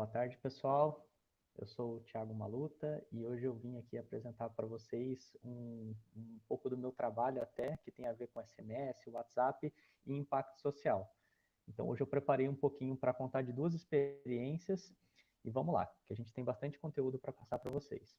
tarde, pessoal. Eu sou o Thiago Maluta e hoje eu vim aqui apresentar para vocês um pouco do meu trabalho até, que tem a ver com SMS, WhatsApp e impacto social. Então hoje eu preparei um pouquinho para contar de duas experiências e vamos lá, que a gente tem bastante conteúdo para passar para vocês.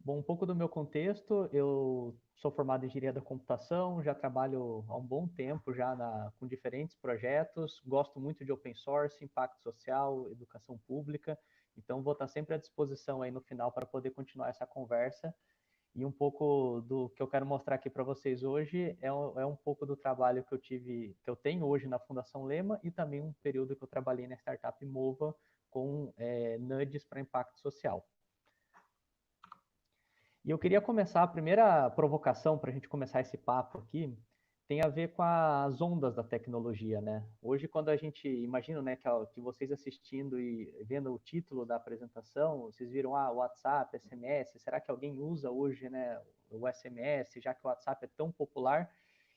Bom, um pouco do meu contexto, eu sou formado em engenharia da computação, já trabalho há um bom tempo já com diferentes projetos, gosto muito de open source, impacto social, educação pública, então vou estar sempre à disposição aí no final para poder continuar essa conversa. E um pouco do que eu quero mostrar aqui para vocês hoje é um pouco do trabalho que eu tenho hoje na Fundação Lema e também um período que eu trabalhei na startup Mova com nudges para impacto social. E eu queria começar, a primeira provocação para a gente começar esse papo aqui, tem a ver com as ondas da tecnologia, né? Hoje, quando a gente imagina, né, que vocês assistindo e vendo o título da apresentação, vocês viram, WhatsApp, SMS, será que alguém usa hoje, né, o SMS, já que o WhatsApp é tão popular?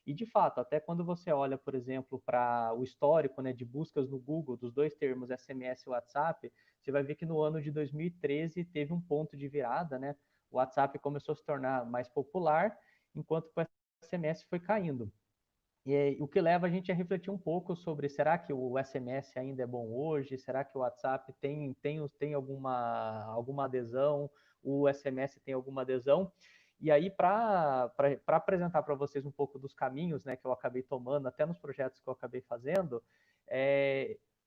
E, de fato, até quando você olha, por exemplo, para o histórico, né, de buscas no Google dos dois termos SMS e WhatsApp, você vai ver que no ano de 2013 teve um ponto de virada, né? O WhatsApp começou a se tornar mais popular, enquanto o SMS foi caindo. E o que leva a gente a refletir um pouco sobre, será que o SMS ainda é bom hoje? Será que o WhatsApp tem alguma adesão? O SMS tem alguma adesão? E aí, para apresentar para vocês um pouco dos caminhos, né, que eu acabei tomando, até nos projetos que eu acabei fazendo,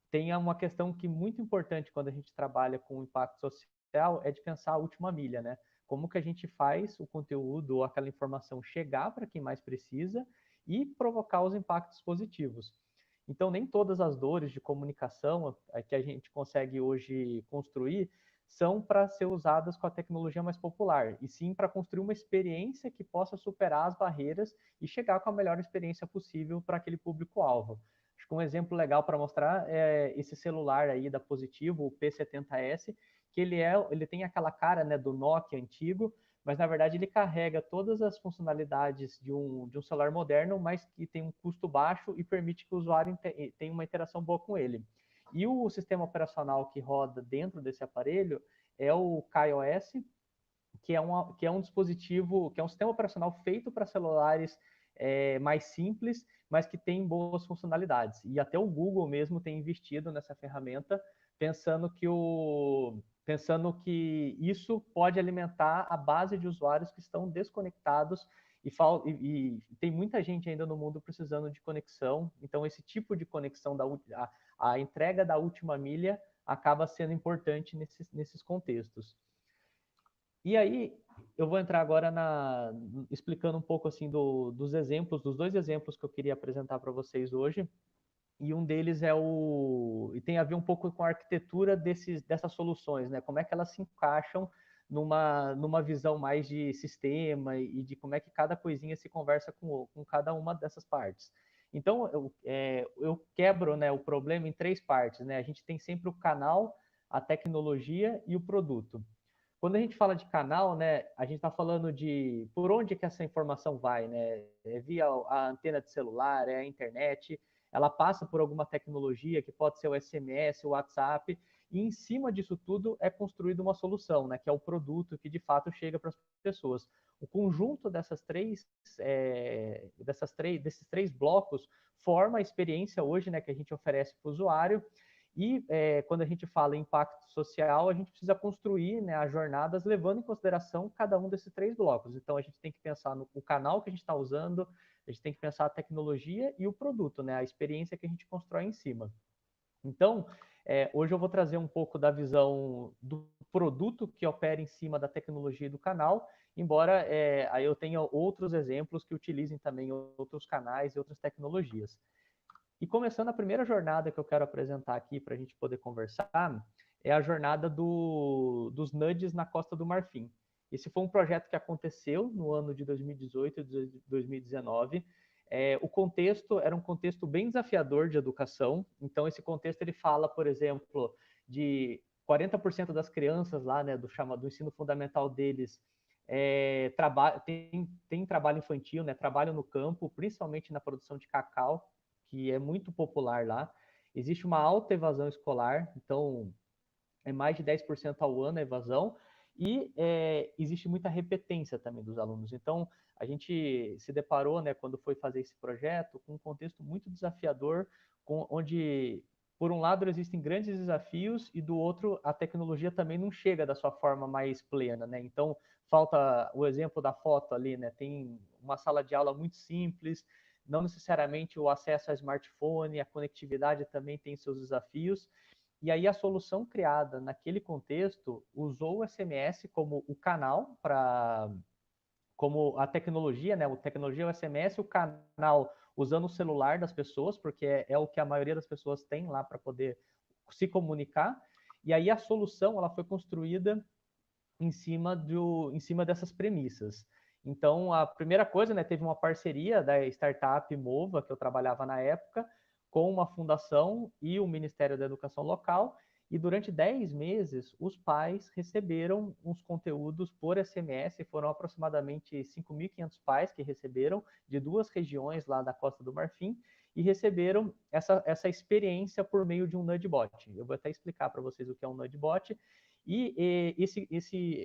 tem uma questão que é muito importante quando a gente trabalha com impacto social, é de pensar a última milha, né? Como que a gente faz o conteúdo ou aquela informação chegar para quem mais precisa e provocar os impactos positivos. Então, nem todas as dores de comunicação que a gente consegue hoje construir são para ser usadas com a tecnologia mais popular, e sim para construir uma experiência que possa superar as barreiras e chegar com a melhor experiência possível para aquele público-alvo. Acho que um exemplo legal para mostrar é esse celular aí da Positivo, o P70S, que ele tem aquela cara, né, do Nokia antigo, mas na verdade ele carrega todas as funcionalidades de um celular moderno, mas que tem um custo baixo e permite que o usuário tenha uma interação boa com ele. E o sistema operacional que roda dentro desse aparelho é o KaiOS, que é um dispositivo, que é um sistema operacional feito para celulares mais simples, mas que tem boas funcionalidades. E até o Google mesmo tem investido nessa ferramenta, pensando que isso pode alimentar a base de usuários que estão desconectados e tem muita gente ainda no mundo precisando de conexão. Então, esse tipo de conexão, a entrega da última milha acaba sendo importante nesses contextos. E aí, eu vou entrar agora explicando um pouco assim dos exemplos, dos dois exemplos que eu queria apresentar para vocês hoje. E um deles e tem a ver um pouco com a arquitetura dessas soluções, né? Como é que elas se encaixam numa visão mais de sistema e de como é que cada coisinha se conversa com cada uma dessas partes. Então, eu quebro, né, o problema em três partes, né? A gente tem sempre o canal, a tecnologia e o produto. Quando a gente fala de canal, né, a gente está falando de por onde que essa informação vai, né? É via a antena de celular, é a internet, ela passa por alguma tecnologia que pode ser o SMS, o WhatsApp, e em cima disso tudo é construída uma solução, né, que é o produto que de fato chega para as pessoas. O conjunto desses três blocos forma a experiência hoje, né, que a gente oferece para o usuário. E quando a gente fala em impacto social, a gente precisa construir, né, as jornadas levando em consideração cada um desses três blocos. Então, a gente tem que pensar no canal que a gente está usando, a gente tem que pensar a tecnologia e o produto, né, a experiência que a gente constrói em cima. Então, hoje eu vou trazer um pouco da visão do produto que opera em cima da tecnologia e do canal, embora aí eu tenha outros exemplos que utilizem também outros canais e outras tecnologias. E começando a primeira jornada que eu quero apresentar aqui para a gente poder conversar, é a jornada dos nudges na Costa do Marfim. Esse foi um projeto que aconteceu no ano de 2018 e 2019. O contexto era um contexto bem desafiador de educação. Então, esse contexto ele fala, por exemplo, de 40% das crianças lá, né, do ensino fundamental deles, tem trabalho infantil, né, trabalho no campo, principalmente na produção de cacau, que é muito popular lá. existe uma alta evasão escolar, então é mais de 10% ao ano a evasão, e existe muita repetência também dos alunos. Então, a gente se deparou, né, quando foi fazer esse projeto, com um contexto muito desafiador, onde, por um lado, existem grandes desafios, e do outro, a tecnologia também não chega da sua forma mais plena, né? Então, falta o exemplo da foto ali, né? Tem uma sala de aula muito simples, não necessariamente o acesso a smartphone, a conectividade também tem seus desafios, e aí a solução criada naquele contexto usou o SMS como o canal para, como a tecnologia, né? A tecnologia é o SMS, o canal usando o celular das pessoas, porque é o que a maioria das pessoas tem lá para poder se comunicar. E aí a solução ela foi construída em cima dessas premissas. Então, a primeira coisa, né, teve uma parceria da startup Mova, que eu trabalhava na época, com uma fundação e o Ministério da Educação local, e durante 10 meses os pais receberam uns conteúdos por SMS, foram aproximadamente 5.500 pais que receberam, de 2 regiões lá da Costa do Marfim, e receberam essa experiência por meio de um nudgebot. Eu vou até explicar para vocês o que é um nudgebot, e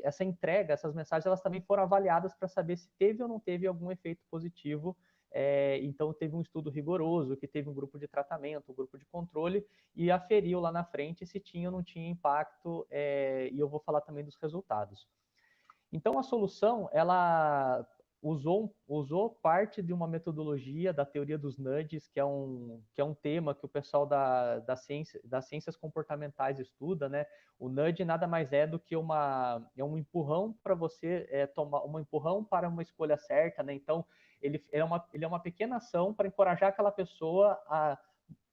essa entrega, essas mensagens, elas também foram avaliadas para saber se teve ou não teve algum efeito positivo. Então, teve um estudo rigoroso, que teve um grupo de tratamento, um grupo de controle, e aferiu lá na frente se tinha ou não tinha impacto, e eu vou falar também dos resultados. Então, a solução, ela usou parte de uma metodologia da teoria dos nudges, que é um tema que o pessoal das ciências comportamentais estuda, né? O nudge nada mais é do que é um empurrão para você tomar, um empurrão para uma escolha certa, né? Então, ele é uma pequena ação para encorajar aquela pessoa a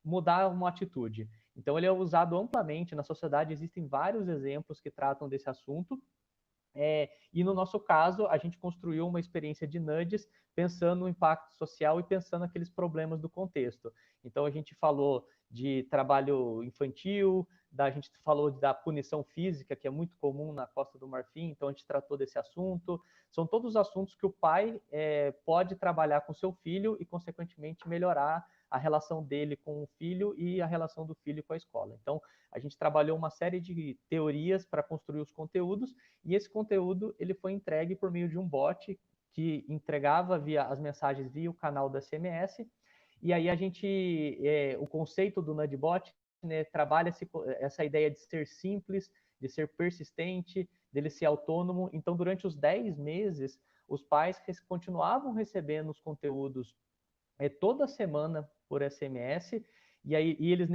mudar uma atitude. Então, ele é usado amplamente na sociedade, existem vários exemplos que tratam desse assunto, e no nosso caso, a gente construiu uma experiência de nudges pensando no impacto social e pensando naqueles problemas do contexto. Então, a gente falou de trabalho infantil, a gente falou da punição física, que é muito comum na Costa do Marfim, então a gente tratou desse assunto. São todos os assuntos que o pai pode trabalhar com seu filho e, consequentemente, melhorar a relação dele com o filho e a relação do filho com a escola. Então, a gente trabalhou uma série de teorias para construir os conteúdos, e esse conteúdo ele foi entregue por meio de um bot que entregava as mensagens via o canal da SMS. E aí o conceito do nudgebot, né, trabalha essa ideia de ser simples, de ser persistente, dele ser autônomo. Então, durante os 10 meses, os pais continuavam recebendo os conteúdos toda semana por SMS, e eles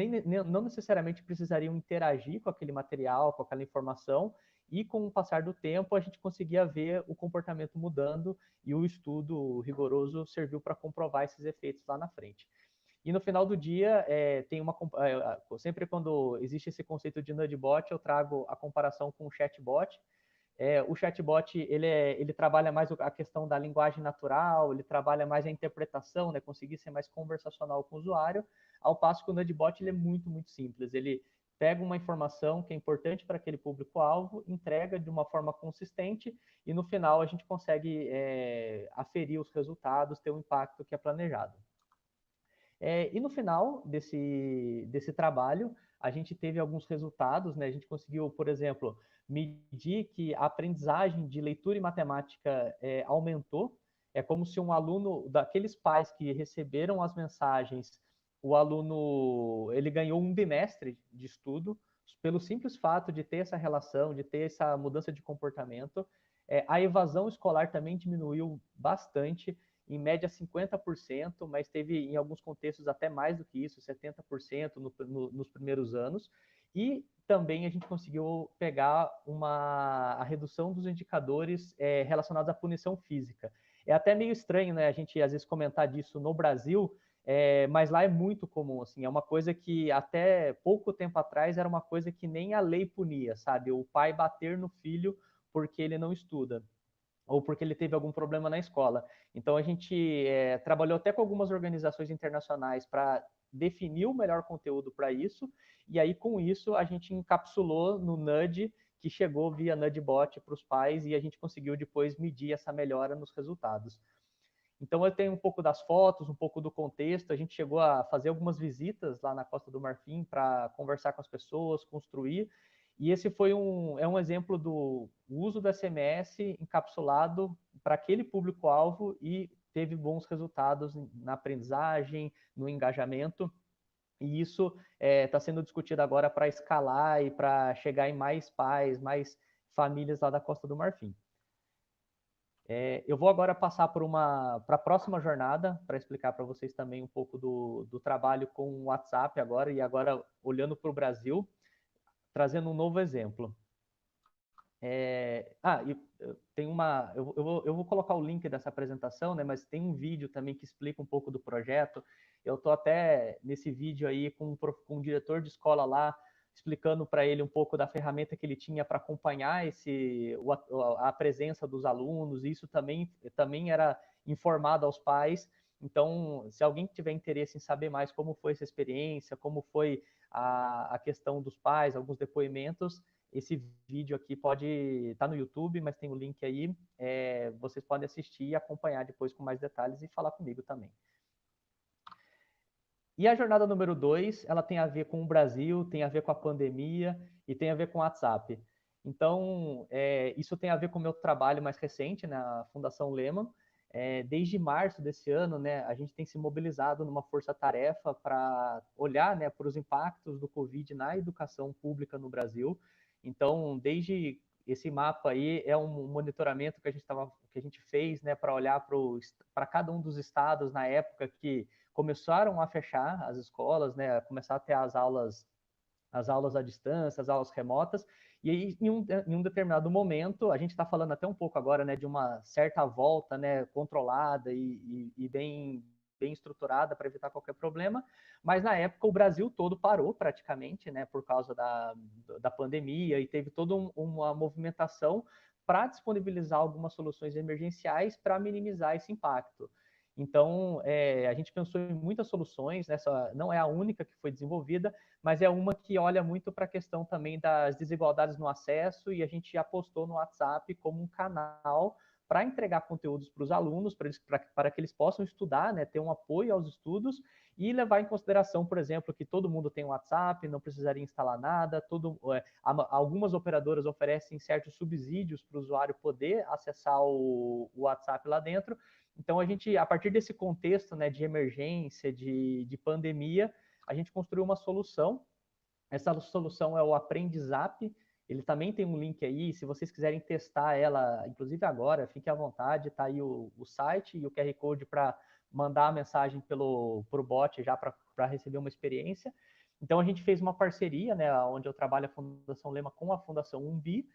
não necessariamente precisariam interagir com aquele material, com aquela informação, e com o passar do tempo a gente conseguia ver o comportamento mudando, e o estudo rigoroso serviu para comprovar esses efeitos lá na frente. E no final do dia, sempre quando existe esse conceito de nudgebot, eu trago a comparação com o chatbot. O chatbot ele trabalha mais a questão da linguagem natural, ele trabalha mais a interpretação, né, conseguir ser mais conversacional com o usuário, ao passo que o nudgebot ele é muito, muito simples. Ele pega uma informação que é importante para aquele público-alvo, entrega de uma forma consistente, e no final a gente consegue aferir os resultados, ter o impacto que é planejado. E no final desse trabalho, a gente teve alguns resultados, né? A gente conseguiu, por exemplo, medir que a aprendizagem de leitura e matemática aumentou. É como se um aluno, daqueles pais que receberam as mensagens, o aluno ele ganhou um bimestre de estudo, pelo simples fato de ter essa relação, de ter essa mudança de comportamento. A evasão escolar também diminuiu bastante, em média 50%, mas teve em alguns contextos até mais do que isso, 70% nos primeiros anos. E também a gente conseguiu pegar a redução dos indicadores relacionados à punição física. É até meio estranho, né, a gente às vezes comentar disso no Brasil, mas lá é muito comum, assim, é uma coisa que até pouco tempo atrás era uma coisa que nem a lei punia, sabe? O pai bater no filho porque ele não estuda, ou porque ele teve algum problema na escola. Então, a gente trabalhou até com algumas organizações internacionais para definir o melhor conteúdo para isso, e aí, com isso, a gente encapsulou no Nudge, que chegou via Nudgebot para os pais, e a gente conseguiu depois medir essa melhora nos resultados. Então, eu tenho um pouco das fotos, um pouco do contexto. A gente chegou a fazer algumas visitas lá na Costa do Marfim para conversar com as pessoas, construir. E esse é um exemplo do uso do SMS encapsulado para aquele público-alvo e teve bons resultados na aprendizagem, no engajamento. E isso está sendo discutido agora para escalar e para chegar em mais pais, mais famílias lá da Costa do Marfim. Eu vou agora passar para a próxima jornada, para explicar para vocês também um pouco do trabalho com o WhatsApp agora, e agora olhando para o Brasil, trazendo um novo exemplo. Tem uma. Eu vou colocar o link dessa apresentação, né? Mas tem um vídeo também que explica um pouco do projeto. Eu estou até nesse vídeo aí com um diretor de escola lá, explicando para ele um pouco da ferramenta que ele tinha para acompanhar a presença dos alunos. Isso também era informado aos pais. Então, se alguém tiver interesse em saber mais como foi essa experiência, como foi a questão dos pais, alguns depoimentos, esse vídeo aqui pode estar no YouTube, mas tem o link aí. Vocês podem assistir e acompanhar depois com mais detalhes e falar comigo também. E a jornada número 2, ela tem a ver com o Brasil, tem a ver com a pandemia e tem a ver com o WhatsApp. Então, isso tem a ver com o meu trabalho mais recente na Fundação Lehman. Desde março desse ano, né, a gente tem se mobilizado numa força-tarefa para olhar, né, para os impactos do Covid na educação pública no Brasil. Então, desde esse mapa aí é um monitoramento que a gente fez, né, para olhar para cada um dos estados na época que começaram a fechar as escolas, né, começar a ter as aulas à distância, as aulas remotas, e aí, em um determinado momento, a gente está falando até um pouco agora, né, de uma certa volta, né, controlada e bem estruturada para evitar qualquer problema, mas na época o Brasil todo parou praticamente, né, por causa da pandemia, e teve toda uma movimentação para disponibilizar algumas soluções emergenciais para minimizar esse impacto. Então, a gente pensou em muitas soluções, essa não é a única que foi desenvolvida, mas é uma que olha muito para a questão também das desigualdades no acesso, e a gente apostou no WhatsApp como um canal para entregar conteúdos para os alunos, para que eles possam estudar, né, ter um apoio aos estudos e levar em consideração, por exemplo, que todo mundo tem WhatsApp, não precisaria instalar nada, algumas operadoras oferecem certos subsídios para o usuário poder acessar o WhatsApp lá dentro. Então, a partir desse contexto, né, de emergência, de pandemia, a gente construiu uma solução. Essa solução é o Aprendizap. Ele também tem um link aí, se vocês quiserem testar ela, inclusive agora, fique à vontade, tá aí o site e o QR Code para mandar a mensagem pro bot já para receber uma experiência. Então, a gente fez uma parceria, né, onde eu trabalho a Fundação Lema com a Fundação Umbi,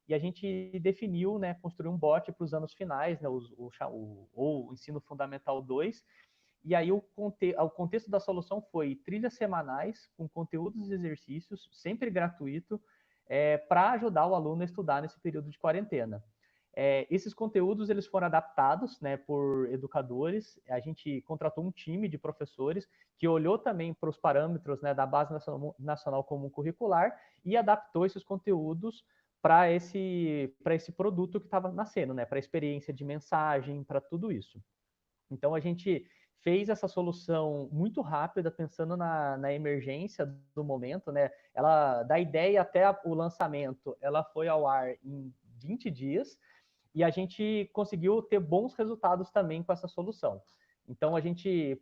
e a gente definiu, né, construir um bot para os anos finais, né, o Ensino Fundamental 2, e aí o contexto da solução foi trilhas semanais com conteúdos e exercícios, sempre gratuito, para ajudar o aluno a estudar nesse período de quarentena. Esses conteúdos eles foram adaptados, né, por educadores. A gente contratou um time de professores que olhou também para os parâmetros, né, da Base Nacional Comum Curricular e adaptou esses conteúdos para esse produto que estava nascendo, né, para a experiência de mensagem, para tudo isso. Então, a gente fez essa solução muito rápida, pensando na emergência do momento, né? Ela, da ideia até o lançamento, ela foi ao ar em 20 dias, e a gente conseguiu ter bons resultados também com essa solução. Então, a gente,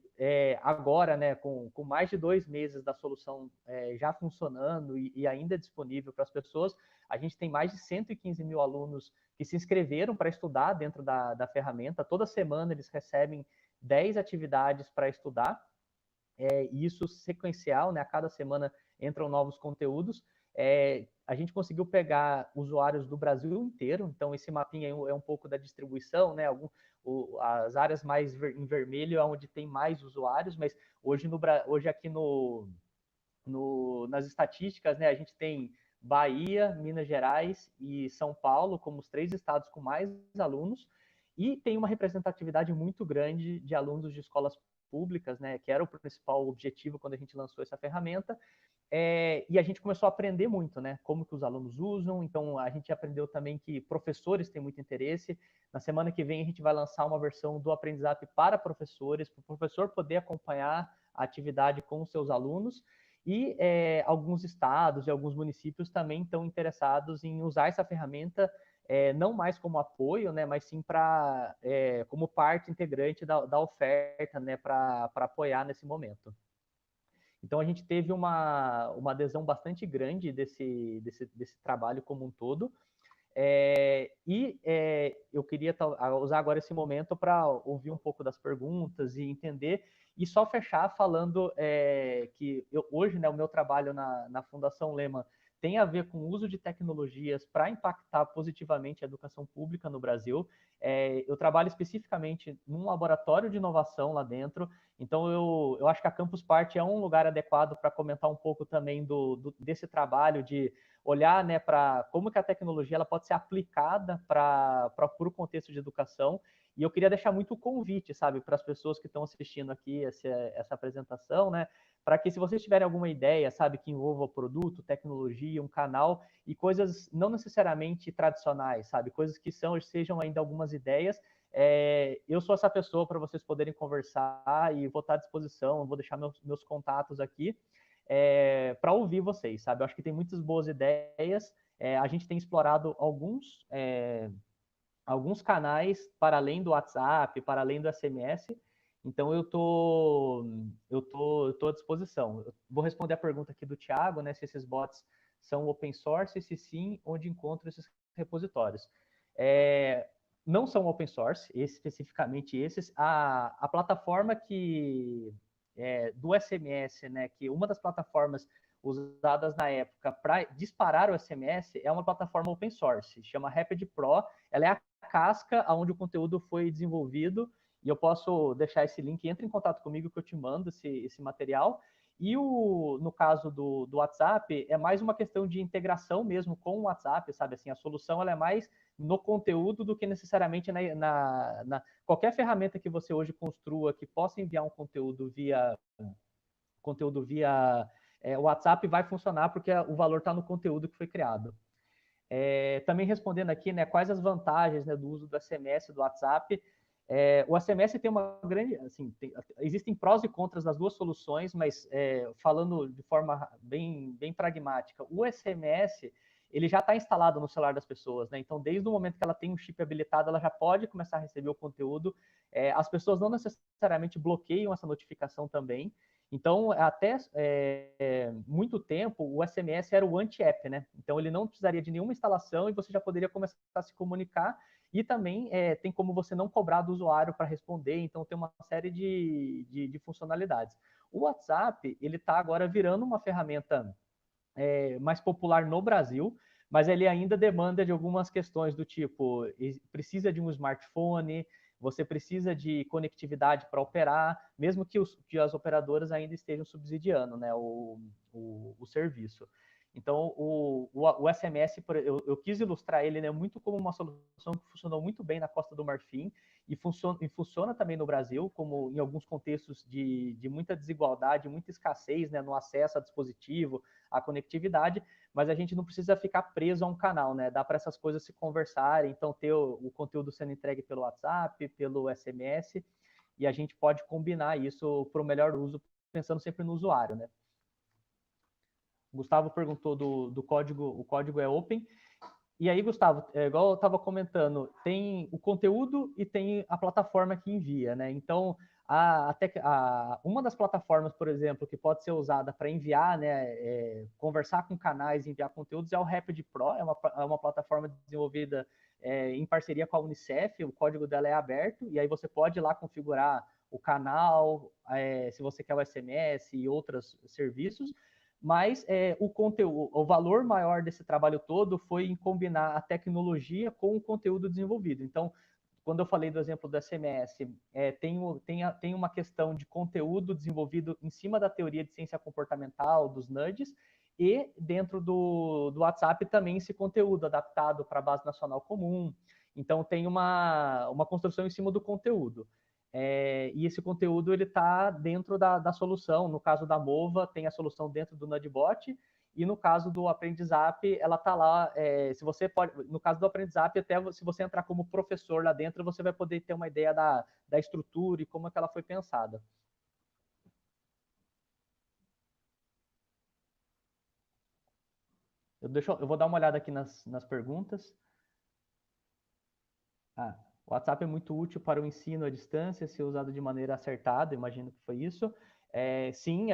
agora, né, com mais de 2 meses da solução já funcionando e ainda disponível para as pessoas, a gente tem mais de 115 mil alunos que se inscreveram para estudar dentro da ferramenta. Toda semana eles recebem 10 atividades para estudar, e isso sequencial, né? A cada semana entram novos conteúdos. A gente conseguiu pegar usuários do Brasil inteiro, então esse mapinha é um pouco da distribuição, né? As áreas mais em vermelho é onde tem mais usuários, mas hoje aqui nas estatísticas, né, a gente tem Bahia, Minas Gerais e São Paulo como os 3 estados com mais alunos, e tem uma representatividade muito grande de alunos de escolas públicas, né, que era o principal objetivo quando a gente lançou essa ferramenta. E a gente começou a aprender muito, né? Como que os alunos usam. Então, a gente aprendeu também que professores têm muito interesse. Na semana que vem, a gente vai lançar uma versão do aprendizado para professores, para o professor poder acompanhar a atividade com os seus alunos. E alguns estados e alguns municípios também estão interessados em usar essa ferramenta não mais como apoio, né, mas sim como parte integrante da oferta, né, para apoiar nesse momento. Então, a gente teve uma adesão bastante grande desse trabalho como um todo. Eu queria usar agora esse momento para ouvir um pouco das perguntas e entender, e só fechar falando que hoje, né, o meu trabalho na Fundação Lehman tem a ver com o uso de tecnologias para impactar positivamente a educação pública no Brasil. Eu trabalho especificamente num laboratório de inovação lá dentro, então eu acho que a Campus Party é um lugar adequado para comentar um pouco também desse trabalho de olhar, né, para como que a tecnologia ela pode ser aplicada para o contexto de educação. E eu queria deixar muito o convite, sabe, para as pessoas que estão assistindo aqui essa apresentação, né, para que se vocês tiverem alguma ideia, sabe, que envolva produto, tecnologia, um canal e coisas não necessariamente tradicionais, sabe, coisas que sejam ainda algumas ideias, eu sou essa pessoa para vocês poderem conversar e vou estar à disposição, vou deixar meus contatos aqui para ouvir vocês, sabe? Eu acho que tem muitas boas ideias. A gente tem explorado alguns canais para além do WhatsApp, para além do SMS. Então eu tô à disposição. Eu vou responder a pergunta aqui do Thiago, né? Se esses bots são open source, se sim, onde encontro esses repositórios. Não são open source, especificamente esses. A plataforma do SMS, né, que uma das plataformas usadas na época para disparar o SMS é uma plataforma open source, chama Rapid Pro. Ela é a casca onde o conteúdo foi desenvolvido, e eu posso deixar esse link, entre em contato comigo que eu te mando esse material. E no caso do WhatsApp, é mais uma questão de integração mesmo com o WhatsApp, sabe? Assim, a solução ela é mais no conteúdo do que necessariamente qualquer ferramenta que você hoje construa que possa enviar um conteúdo via WhatsApp vai funcionar porque o valor está no conteúdo que foi criado. Também respondendo aqui, né, quais as vantagens, né, do uso do SMS e do WhatsApp. O SMS tem uma grande, assim, existem prós e contras das duas soluções, mas falando de forma bem pragmática, o SMS ele já está instalado no celular das pessoas, né? Então, desde o momento que ela tem um chip habilitado, ela já pode começar a receber o conteúdo. As pessoas não necessariamente bloqueiam essa notificação também. Então, até muito tempo, o SMS era o anti-app, né? Então, ele não precisaria de nenhuma instalação e você já poderia começar a se comunicar. E também tem como você não cobrar do usuário para responder, então tem uma série de funcionalidades. O WhatsApp, ele está agora virando uma ferramenta mais popular no Brasil, mas ele ainda demanda de algumas questões do tipo, precisa de um smartphone, você precisa de conectividade para operar, mesmo que as operadoras ainda estejam subsidiando, né, o serviço. Então, o SMS, eu quis ilustrar ele, né, muito como uma solução que funcionou muito bem na Costa do Marfim e funciona também no Brasil, como em alguns contextos de muita desigualdade, muita escassez, né, no acesso a dispositivo, a conectividade, mas a gente não precisa ficar preso a um canal, né? Dá para essas coisas se conversarem, então ter o conteúdo sendo entregue pelo WhatsApp, pelo SMS, e a gente pode combinar isso para o melhor uso, pensando sempre no usuário, né? O Gustavo perguntou do código, o código é open. E aí, Gustavo, igual eu estava comentando, tem o conteúdo e tem a plataforma que envia, né? Então, uma das plataformas, por exemplo, que pode ser usada para enviar, né, conversar com canais, enviar conteúdos, é o Rapid Pro, é uma plataforma desenvolvida em parceria com a Unicef, o código dela é aberto, e aí você pode ir lá configurar o canal, se você quer o SMS e outros serviços, mas o valor maior desse trabalho todo foi em combinar a tecnologia com o conteúdo desenvolvido. Então, quando eu falei do exemplo do SMS, tem uma questão de conteúdo desenvolvido em cima da teoria de ciência comportamental, dos nudges, e dentro do WhatsApp também esse conteúdo adaptado para a base nacional comum. Então, tem uma construção em cima do conteúdo. e esse conteúdo ele está dentro da solução. No caso da Mova, tem a solução dentro do Nudbot, e no caso do Aprendizap, ela está lá. Se você pode, no caso do Aprendizap, até se você entrar como professor lá dentro, você vai poder ter uma ideia da estrutura e como é que ela foi pensada. Eu vou dar uma olhada aqui nas perguntas. Ah, o WhatsApp é muito útil para o ensino à distância, se usado de maneira acertada, imagino que foi isso. Sim,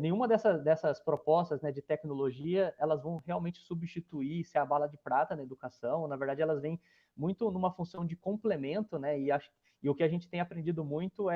nenhuma dessas propostas, né, de tecnologia, elas vão realmente substituir, ser a bala de prata na educação. Na verdade, elas vêm muito numa função de complemento, né, e o que a gente tem aprendido muito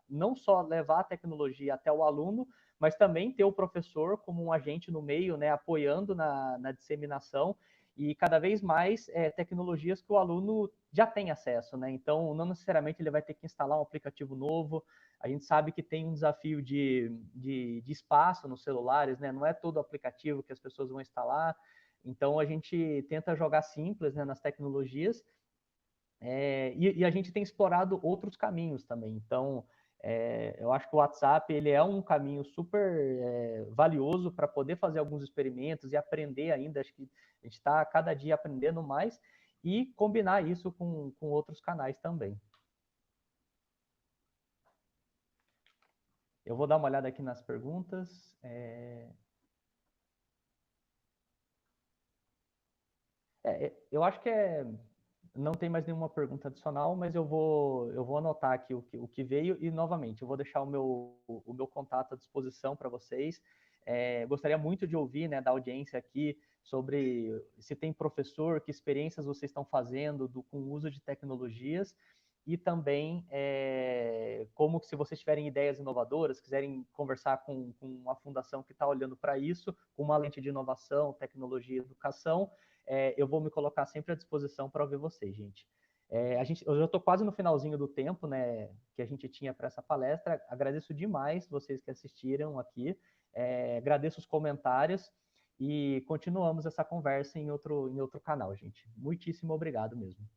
não só levar a tecnologia até o aluno, mas também ter o professor como um agente no meio, né, apoiando na disseminação, e cada vez mais tecnologias que o aluno já tem acesso, né? Então, não necessariamente ele vai ter que instalar um aplicativo novo. A gente sabe que tem um desafio de espaço nos celulares, né? Não é todo aplicativo que as pessoas vão instalar. Então, a gente tenta jogar simples, né, nas tecnologias, e a gente tem explorado outros caminhos também. Então, eu acho que o WhatsApp ele é um caminho super valioso para poder fazer alguns experimentos e aprender ainda. Acho que a gente está cada dia aprendendo mais, e combinar isso com outros canais também. Eu vou dar uma olhada aqui nas perguntas. Eu acho que não tem mais nenhuma pergunta adicional, mas eu vou anotar aqui o que veio, e, novamente, eu vou deixar o meu contato à disposição para vocês. Gostaria muito de ouvir, né, da audiência aqui sobre se tem professor, que experiências vocês estão fazendo com o uso de tecnologias, e também como que, se vocês tiverem ideias inovadoras, quiserem conversar com uma fundação que está olhando para isso, com uma lente de inovação, tecnologia e educação, eu vou me colocar sempre à disposição para ouvir vocês, gente. Eu já estou quase no finalzinho do tempo, né, que a gente tinha para essa palestra. Agradeço demais vocês que assistiram aqui, agradeço os comentários, e continuamos essa conversa em outro canal, gente. Muitíssimo obrigado mesmo.